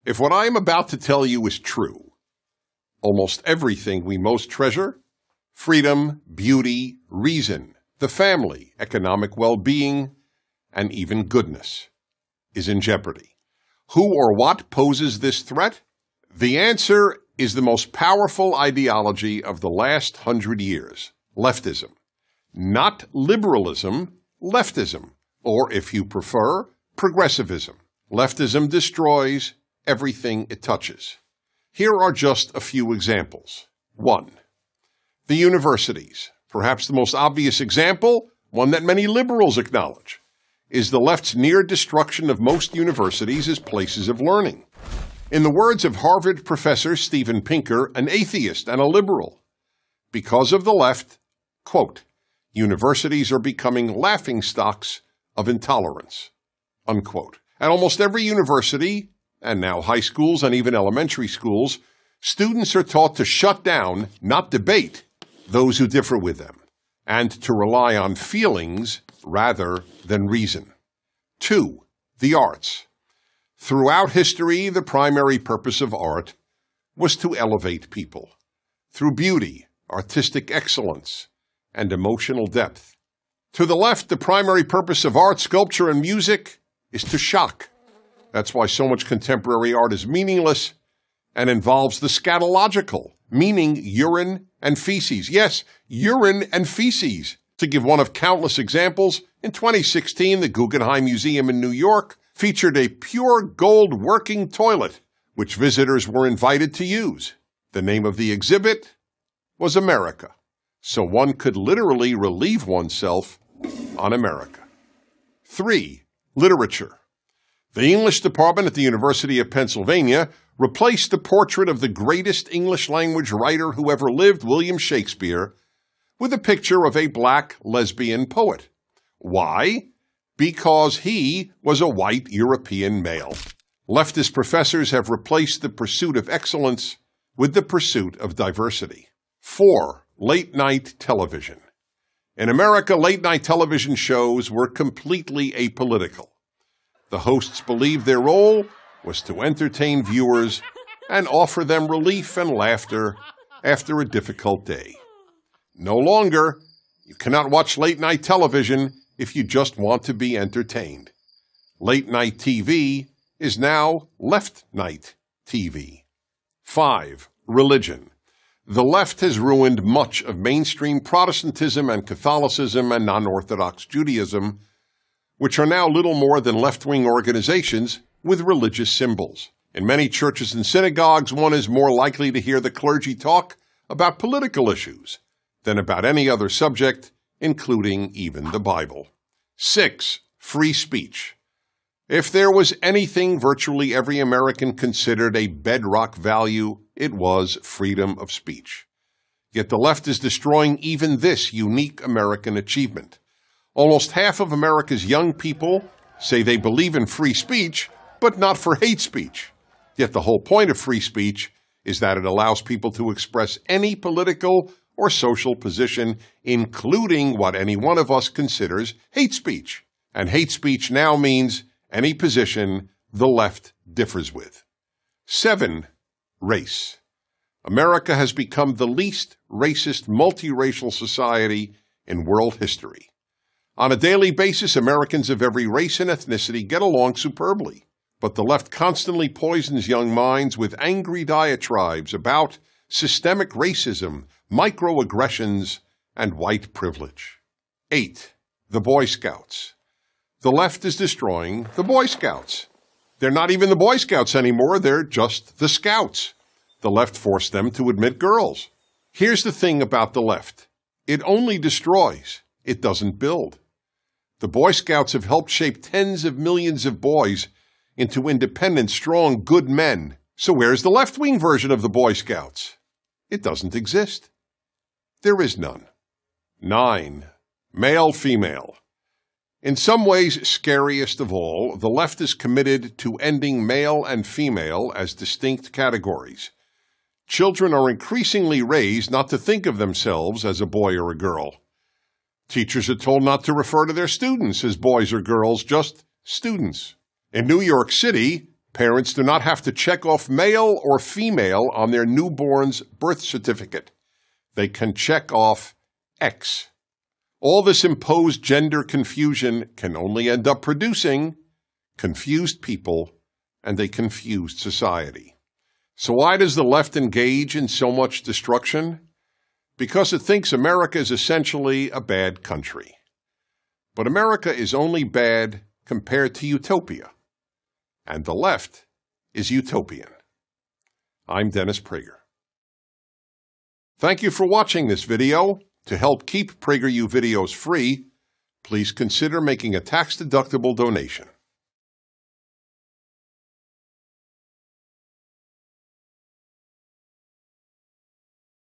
If what I am about to tell you is true, almost everything we most treasure, freedom, beauty, reason, the family, economic well-being, and even goodness, is in jeopardy. Who or what poses this threat? The answer is the most powerful ideology of the last 100 years, leftism. Not liberalism, leftism, or if you prefer, progressivism. Leftism destroys everything it touches. Here are just a few examples. 1. The universities. Perhaps the most obvious example, one that many liberals acknowledge, is the left's near destruction of most universities as places of learning. In the words of Harvard professor Steven Pinker, an atheist and a liberal, because of the left, quote, universities are becoming laughingstocks of intolerance, unquote. At almost every university, and now high schools and even elementary schools, students are taught to shut down, not debate, those who differ with them, and to rely on feelings rather than reason. 2. The arts. Throughout history, the primary purpose of art was to elevate people through beauty, artistic excellence, and emotional depth. To the left, the primary purpose of art, sculpture, and music is to shock. That's why so much contemporary art is meaningless and involves the scatological, meaning urine and feces. Yes, urine and feces. To give one of countless examples, in 2016, the Guggenheim Museum in New York featured a pure gold working toilet, which visitors were invited to use. The name of the exhibit was America, so one could literally relieve oneself on America. 3. Literature. The English department at the University of Pennsylvania replaced the portrait of the greatest English-language writer who ever lived, William Shakespeare, with a picture of a black lesbian poet. Why? Because he was a white European male. Leftist professors have replaced the pursuit of excellence with the pursuit of diversity. 4. Late-night television. In America, late-night television shows were completely apolitical. The hosts believed their role was to entertain viewers and offer them relief and laughter after a difficult day. No longer, you cannot watch late-night television if you just want to be entertained. Late-night TV is now left-night TV. 5. Religion. The left has ruined much of mainstream Protestantism and Catholicism and non-Orthodox Judaism, which are now little more than left-wing organizations with religious symbols. In many churches and synagogues, one is more likely to hear the clergy talk about political issues than about any other subject, including even the Bible. 6. Free speech. If there was anything virtually every American considered a bedrock value, it was freedom of speech. Yet the left is destroying even this unique American achievement. Almost half of America's young people say they believe in free speech, but not for hate speech. Yet the whole point of free speech is that it allows people to express any political or social position, including what any one of us considers hate speech. And hate speech now means any position the left differs with. 7. Race. America has become the least racist multiracial society in world history. On a daily basis, Americans of every race and ethnicity get along superbly, but the left constantly poisons young minds with angry diatribes about systemic racism, microaggressions, and white privilege. 8. The Boy Scouts. The left is destroying the Boy Scouts. They're not even the Boy Scouts anymore, they're just the Scouts. The left forced them to admit girls. Here's the thing about the left. It only destroys, it doesn't build. The Boy Scouts have helped shape tens of millions of boys into independent, strong, good men. So where's the left-wing version of the Boy Scouts? It doesn't exist. There is none. 9. Male-female. In some ways, scariest of all, the left is committed to ending male and female as distinct categories. Children are increasingly raised not to think of themselves as a boy or a girl. Teachers are told not to refer to their students as boys or girls, just students. In New York City, Parents do not have to check off male or female on their newborn's birth certificate. They can check off X. All this imposed gender confusion can only end up producing confused people and a confused society. So why does the left engage in so much destruction? Because it thinks America is essentially a bad country. But America is only bad compared to utopia. And the left is utopian. I'm Dennis Prager. Thank you for watching this video. To help keep PragerU videos free, please consider making a tax-deductible donation.